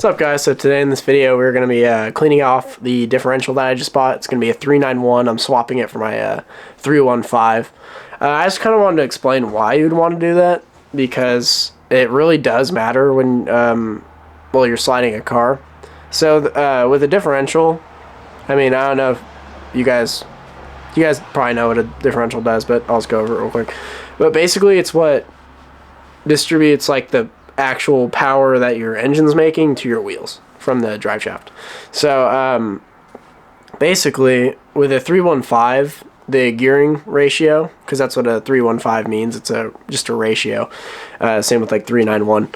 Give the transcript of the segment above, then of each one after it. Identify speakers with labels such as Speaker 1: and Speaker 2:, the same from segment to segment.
Speaker 1: What's up, guys? So today in this video we're going to be cleaning off the differential that I just bought. It's going to be a 391. I'm swapping it for my 315. I just kind of wanted to explain why you'd want to do that, because it really does matter when well, you're sliding a car. So with a differential, I mean, I don't know if you guys probably know what a differential does, but I'll just go over it real quick. But basically it's what distributes like the actual power that your engine's making to your wheels from the drive shaft. So basically with a 315, the gearing ratio, because that's what a 315 means, it's just a ratio, same with like 391.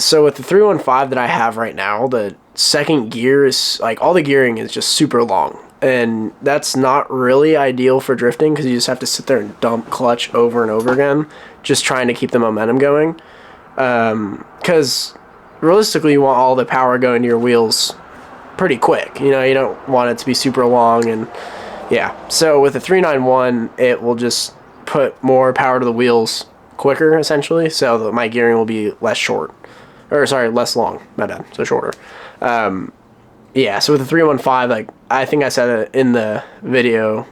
Speaker 1: So with the 315 that I have right now, the second gear is like, all the gearing is just super long, and that's not really ideal for drifting, because you just have to sit there and dump clutch over and over again just trying to keep the momentum going. Because realistically you want all the power going to your wheels pretty quick. You know, you don't want it to be super long, and yeah. So with the 391, it will just put more power to the wheels quicker, essentially, so that my gearing will be less long, my bad, so shorter. Yeah, so with the 315, like, I think I said it in the video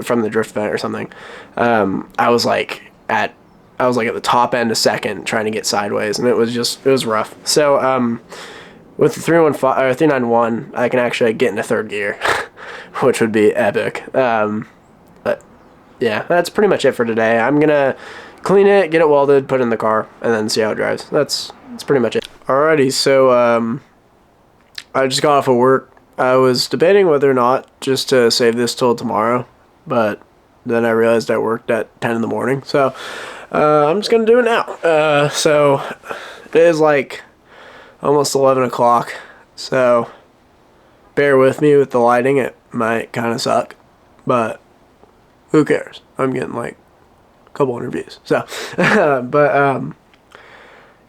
Speaker 1: from the drift event or something, I was like at the top end of second trying to get sideways, and it was rough. So with the 315 or 391, I can actually get into third gear, which would be epic. But yeah, that's pretty much it for today. I'm gonna clean it, get it welded, put it in the car, and then see how it drives. That's pretty much it. Alrighty, so I just got off of work. I was debating whether or not just to save this till tomorrow, but then I realized I worked at 10 in the morning, so I'm just gonna do it now. So it is like almost 11 o'clock, so bear with me with the lighting. It might kind of suck, but who cares? I'm getting like a couple hundred views, so but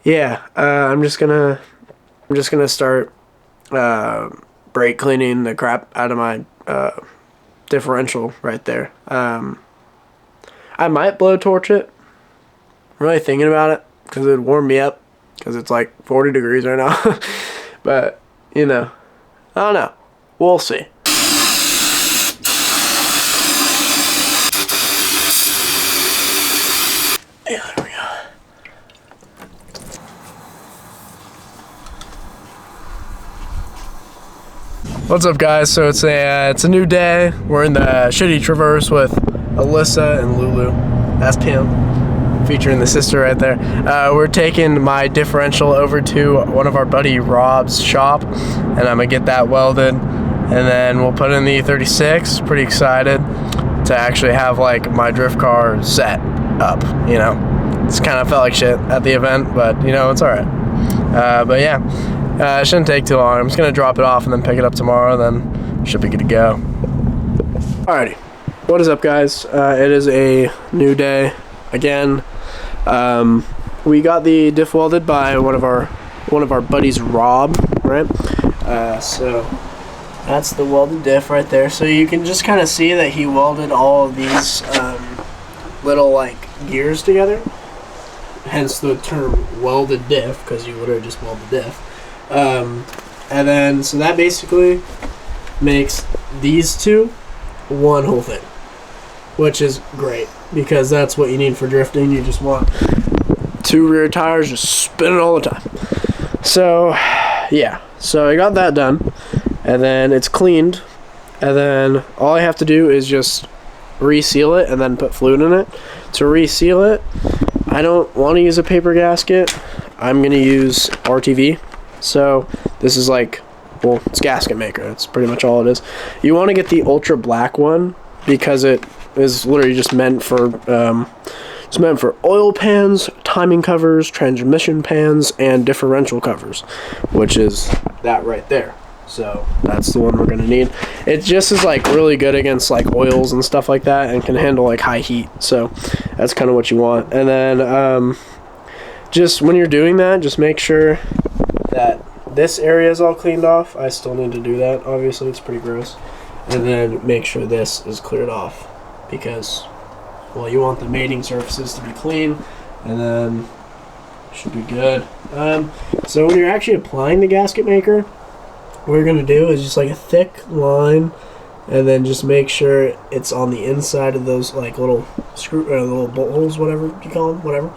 Speaker 1: yeah, I'm just gonna start brake cleaning the crap out of my differential right there. I might blowtorch it. I'm really thinking about it, because it would warm me up, because it's like 40 degrees right now. But, you know, I don't know. We'll see. Yeah, there we go. What's up, guys? So it's a new day. We're in the shitty Traverse with Alyssa and Lulu. That's Pim, featuring the sister right there. We're taking my differential over to one of our buddy Rob's shop, and I'm gonna get that welded, and then we'll put in the E36. Pretty excited to actually have like my drift car set up, you know. It's kind of felt like shit at the event, but you know, it's alright. But yeah, it shouldn't take too long. I'm just gonna drop it off and then pick it up tomorrow, then should be good to go. Alrighty, what is up, guys? It is a new day again. We got the diff welded by one of our buddies, Rob, right? So that's the welded diff right there. So you can just kind of see that he welded all of these little like gears together, hence the term welded diff, because you literally just weld the diff. And then so that basically makes these two one whole thing, which is great, because that's what you need for drifting. You just want two rear tires just spinning all the time. So yeah, so I got that done, and then it's cleaned, and then all I have to do is just reseal it and then put fluid in it. To reseal it, I don't want to use a paper gasket. I'm going to use RTV. So this is like, well, it's gasket maker. That's pretty much all it is. You want to get the ultra black one, because it is literally just meant for oil pans, timing covers, transmission pans, and differential covers, which is that right there. So that's the one we're gonna need. It just is like really good against like oils and stuff like that, and can handle like high heat. So that's kind of what you want. And then just when you're doing that, just make sure that this area is all cleaned off. I still need to do that, obviously. It's pretty gross. And then make sure this is cleared off, because, well, you want the mating surfaces to be clean, and then Should be good. So when you're actually applying the gasket maker, what you're going to do is just like a thick line, and then just make sure it's on the inside of those like little screw or little bolt holes, whatever you call them, whatever.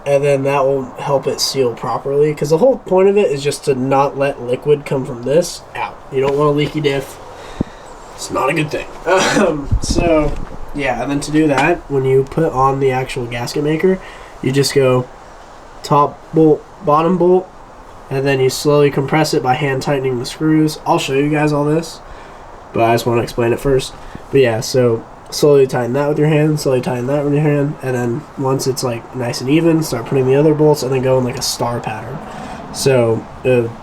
Speaker 1: And then that will help it seal properly, because the whole point of it is just to not let liquid come from this out. You don't want a leaky diff. It's not a good thing. So yeah, and then to do that, when you put on the actual gasket maker, you just go top bolt, bottom bolt, and then you slowly compress it by hand tightening the screws. I'll show you guys all this, but I just want to explain it first. But yeah, so slowly tighten that with your hand, slowly tighten that with your hand, and then once it's like nice and even, start putting the other bolts, and then go in like a star pattern. So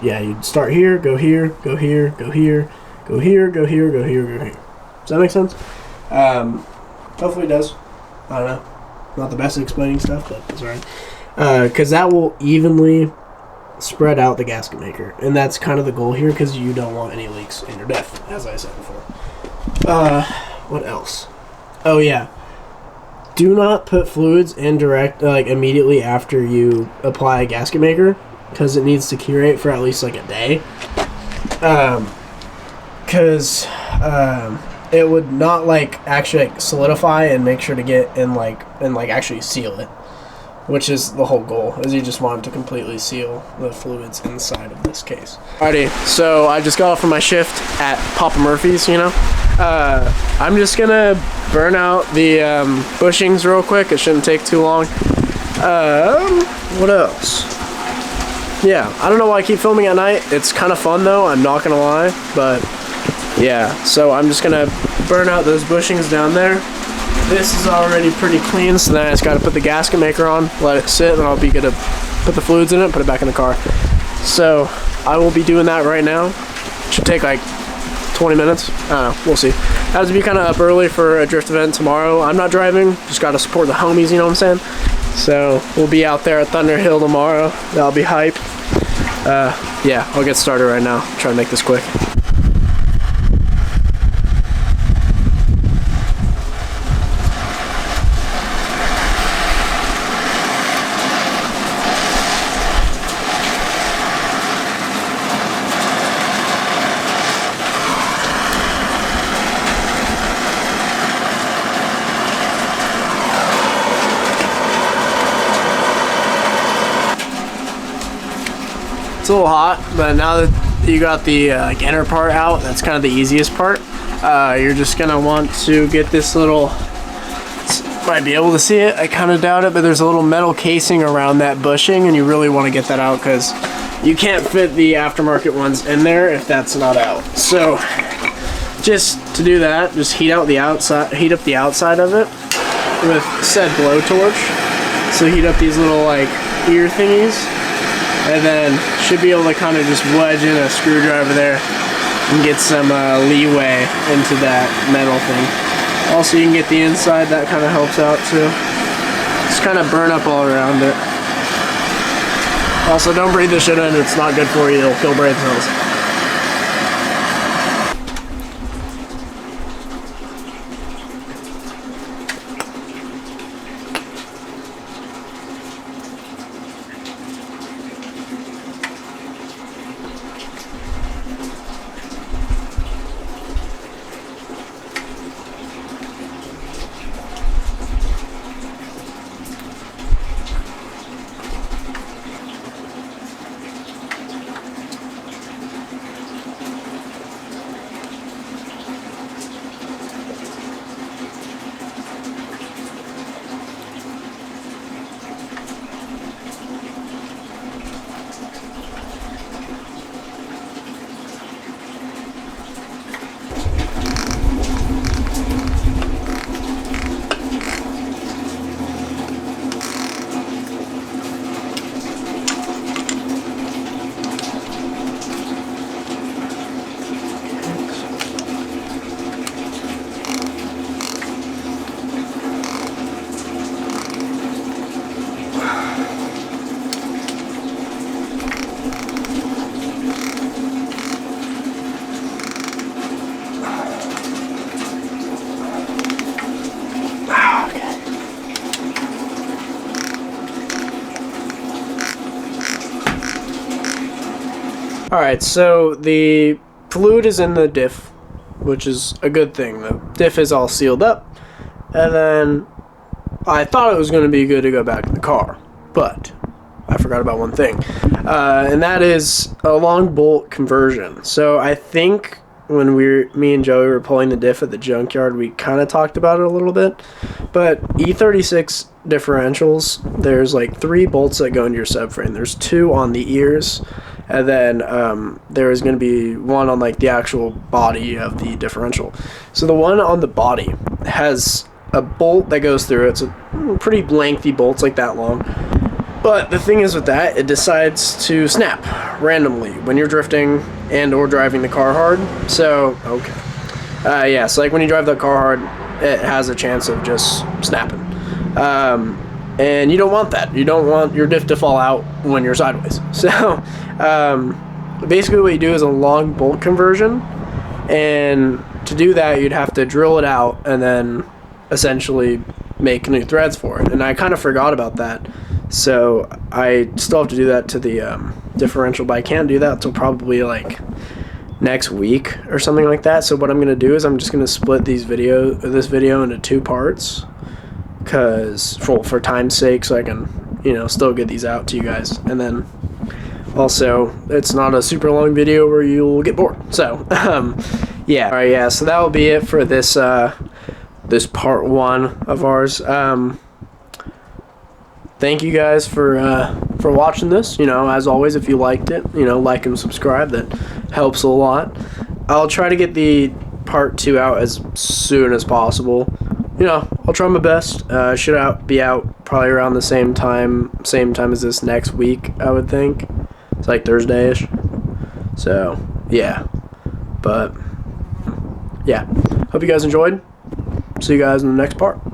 Speaker 1: yeah, you start here, go here, go here, go here, go here, go here, go here, go here. Does that make sense? Hopefully it does. I don't know. Not the best at explaining stuff, but it's alright. Because that will evenly spread out the gasket maker, and that's kind of the goal here, because you don't want any leaks in your diff, as I said before. What else? Oh yeah, do not put fluids in direct, like immediately after you apply a gasket maker, because it needs to curate for at least like a day. Because it would not like actually like solidify and make sure to get in like and like actually seal it, which is the whole goal, is you just want to completely seal the fluids inside of this case. Alrighty, so I just got off from my shift at Papa Murphy's, you know. I'm just gonna burn out the bushings real quick. It shouldn't take too long. What else? Yeah, I don't know why I keep filming at night. It's kind of fun though, I'm not gonna lie, but yeah, so I'm just gonna burn out those bushings down there. This is already pretty clean, so then I just gotta put the gasket maker on, let it sit, and I'll be good to put the fluids in it and put it back in the car. So I will be doing that right now. Should take like 20 minutes. I don't know, we'll see. I have to be kind of up early for a drift event tomorrow. I'm not driving, just gotta support the homies, you know what I'm saying? So we'll be out there at Thunder Hill tomorrow. That'll be hype. Yeah, I'll get started right now. Try to make this quick. It's a little hot, but now that you got the inner part out, that's kind of the easiest part. You're just gonna want to get this little, might be able to see it, I kind of doubt it, but there's a little metal casing around that bushing, and you really want to get that out because you can't fit the aftermarket ones in there if that's not out. So just to do that, just heat up the outside of it with said blowtorch. So heat up these little like ear thingies, and then should be able to kind of just wedge in a screwdriver there and get some leeway into that metal thing. Also, you can get the inside, that kind of helps out too. Just kind of burn up all around it. Also, don't breathe this shit in, it's not good for you, it'll kill brain cells. Alright, so the fluid is in the diff, which is a good thing. The diff is all sealed up, and then I thought it was going to be good to go back to the car, but I forgot about one thing, and that is a long bolt conversion. So I think when me and Joey were pulling the diff at the junkyard, we kind of talked about it a little bit, but E36 differentials, there's like 3 bolts that go into your subframe. There's 2 on the ears, and then there's going to be 1 on like the actual body of the differential. So the one on the body has a bolt that goes through it. It's a pretty lengthy bolt, it's like that long. But the thing is with that, it decides to snap randomly when you're drifting and or driving the car hard. So, okay. Yeah, so like when you drive the car hard, it has a chance of just snapping. And you don't want that. You don't want your diff to fall out when you're sideways. So, basically what you do is a long bolt conversion. And to do that, you'd have to drill it out and then essentially make new threads for it. And I kind of forgot about that. So I still have to do that to the differential, but I can't do that until probably like next week or something like that. So what I'm gonna do is I'm just gonna split this video into 2 parts, cause for time's sake, so I can still get these out to you guys. And then also it's not a super long video where you'll get bored. So yeah, all right, yeah. So that will be it for this this part 1 of ours. Thank you guys for watching this. As always, if you liked it, like and subscribe. That helps a lot. I'll try to get the part 2 out as soon as possible. I'll try my best. Should be out probably around the same time as this next week, I would think. It's like Thursday-ish. So, yeah. But, yeah. Hope you guys enjoyed. See you guys in the next part.